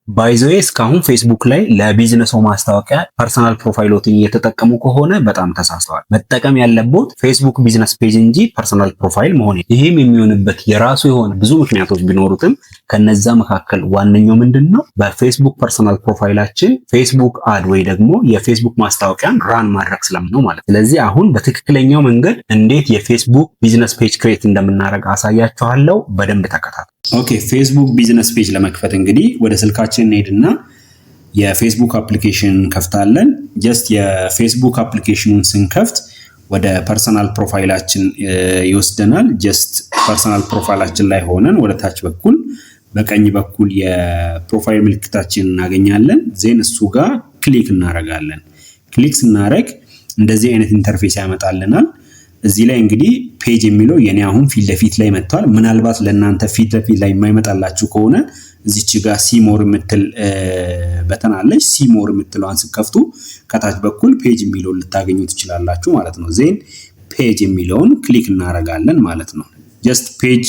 ባይ ዘ ዌይ እስካሁን ፌስቡክ ላይ ለቢዝነስ ማስታወቂያ ፐርሰናል ፕሮፋይሎትን እየተጠቀሙ ከሆነ በጣም ተሳስተዋል። መጠቀም ያለቦት ፌስቡክ ቢዝነስ ፔጅ እንጂ ፐርሰናል ፕሮፋይል መሆን። ይህም የሚሆንበት የራሱ የሆነ ብዙ ምክንያቶች ቢኖሩትም ከነዛ መካከል ዋነኛው ምንድነው? በፌስቡክ ፐርሰናል ፕሮፋይላችን ፌስቡክ አድ ወይ ደግሞ የፌስቡክ ማስታወቂያን ራን ማድረግ ስለምነው ማለት። ስለዚህ አሁን በትክክለኛው መንገድ እንዴት የፌስቡክ ቢዝነስ ፔጅ ክሬት እንደምናደርግ አሳያችኋለሁ። በደንብ ተከታተሉ። ኦኬ ፌስቡክ ቢዝነስ ፔጅ ለመክፈት እንግዲህ ወደ ስልካችን እንሄድና የፌስቡክ አፕሊኬሽን ከፍታለን። ጀስት የፌስቡክ አፕሊኬሽኑን ስንከፍት ወደ ፐርሰናል ፕሮፋይላችን ይወስደናል። ጀስት ፐርሰናል ፕሮፋይላችን ላይ ሆነን ወደ ታች በኩል በቀኝ በኩል የፕሮፋይል ምልክታችን እናገኛለን። ዜን እሱ ጋር ክሊክ እናደርጋለን። ክሊክ ስናደርግ እንደዚህ አይነት ኢንተርፌስ ያመጣልናል። እዚህ ላይ እንግዲህ ፔጅ የሚለው የኔ አሁን ፊት ለፊት ላይ መጥቷል። ምናልባት ለእናንተ ፊት ለፊት ላይ የማይመጣላችሁ ከሆነ እዚች ጋር ሲሞር የምትል በተን አለች። ሲሞር የምትለዋን ስትከፍቱ ከታች በኩል ፔጅ የሚለውን ልታገኙ ትችላላችሁ ማለት ነው። ዜን ፔጅ የሚለውን ክሊክ እናደርጋለን ማለት ነው። ጀስት ፔጅ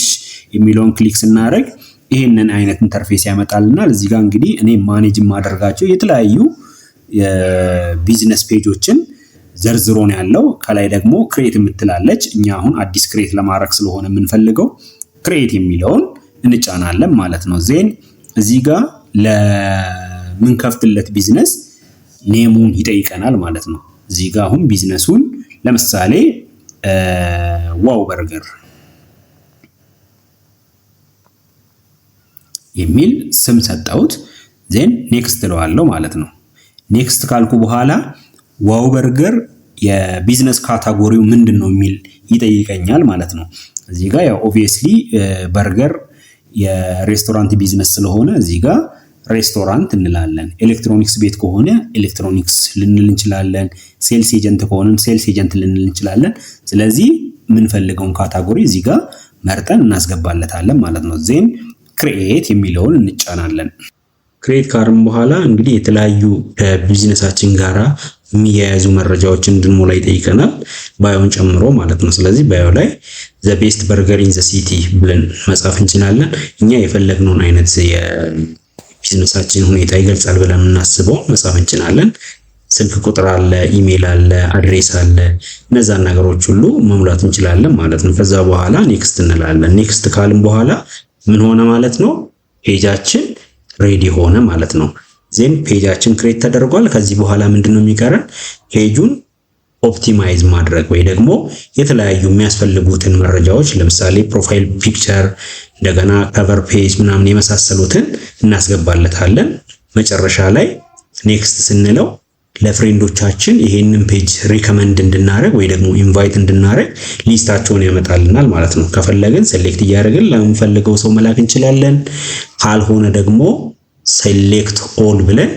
የሚለውን ክሊክ ስናደርግ ይሄንን አይነት ኢንተርፌስ ያመጣልናል። እዚህ ጋር እንግዲህ እኔ ማኔጅ የማደርጋቸው የተለያዩ የቢዝነስ ፔጆችን ዘርዝሮ ነው ያለው። ከላይ ደግሞ ክሬት የምትላለች። እኛ አሁን አዲስ ክሬት ለማድረግ ስለሆነ የምንፈልገው ክሬት የሚለውን እንጫናለን ማለት ነው። ዜን እዚህ ጋር ለምንከፍትለት ቢዝነስ ኔሙን ይጠይቀናል ማለት ነው። እዚህ ጋር አሁን ቢዝነሱን ለምሳሌ ዋው በርገር የሚል ስም ሰጠሁት። ዜን ኔክስት እለዋለሁ ማለት ነው። ኔክስት ካልኩ በኋላ ዋው በርገር የቢዝነስ ካታጎሪው ምንድነው የሚል ይጠይቀኛል ማለት ነው። እዚህ ጋር ያው ኦብቪየስሊ በርገር የሬስቶራንት ቢዝነስ ስለሆነ እዚህ ጋር ሬስቶራንት እንላለን። ኤሌክትሮኒክስ ቤት ከሆነ ኤሌክትሮኒክስ ልንል እንችላለን። ሴልስ ኤጀንት ከሆነ ሴልስ ኤጀንት ልንል እንችላለን። ስለዚህ የምንፈልገውን ካታጎሪ እዚህ ጋር መርጠን እናስገባለታለን ማለት ነው። ዜን ክሬት የሚለውን እንጫናለን። ክሬት ካርን በኋላ እንግዲህ የተለያዩ ከቢዝነሳችን ጋራ የሚያያዙ መረጃዎችን እንድንሞላ ይጠይቀናል፣ ባዮን ጨምሮ ማለት ነው። ስለዚህ ባዮ ላይ ዘ ቤስት በርገር ኢን ዘ ሲቲ ብለን መጻፍ እንችላለን። እኛ የፈለግነውን አይነት የቢዝነሳችን ሁኔታ ይገልጻል ብለን የምናስበው መጻፍ እንችላለን። ስልክ ቁጥር አለ፣ ኢሜል አለ፣ አድሬስ አለ። እነዛን ነገሮች ሁሉ መሙላት እንችላለን ማለት ነው። ከዛ በኋላ ኔክስት እንላለን። ኔክስት ካልን በኋላ ምን ሆነ ማለት ነው? ፔጃችን ሬዲ ሆነ ማለት ነው። ዜን ፔጃችን ክሬት ተደርጓል። ከዚህ በኋላ ምንድነው የሚቀረን? ፔጁን ኦፕቲማይዝ ማድረግ ወይ ደግሞ የተለያዩ የሚያስፈልጉትን መረጃዎች ለምሳሌ ፕሮፋይል ፒክቸር፣ እንደገና ከቨር ፔጅ ምናምን የመሳሰሉትን እናስገባለታለን። መጨረሻ ላይ ኔክስት ስንለው ለፍሬንዶቻችን ይሄንን ፔጅ ሪከመንድ እንድናረግ ወይ ደግሞ ኢንቫይት እንድናረግ ሊስታቸውን ያመጣልናል ማለት ነው። ከፈለግን ሴሌክት እያደረግን ለምንፈልገው ሰው መላክ እንችላለን። ካልሆነ ደግሞ ሴሌክት ኦል ብለን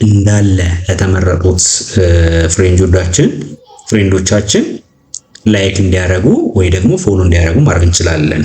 እንዳለ ለተመረጡት ፍሬንዶቻችን ላይክ እንዲያደርጉ ወይ ደግሞ ፎሎ እንዲያደርጉ ማድረግ እንችላለን።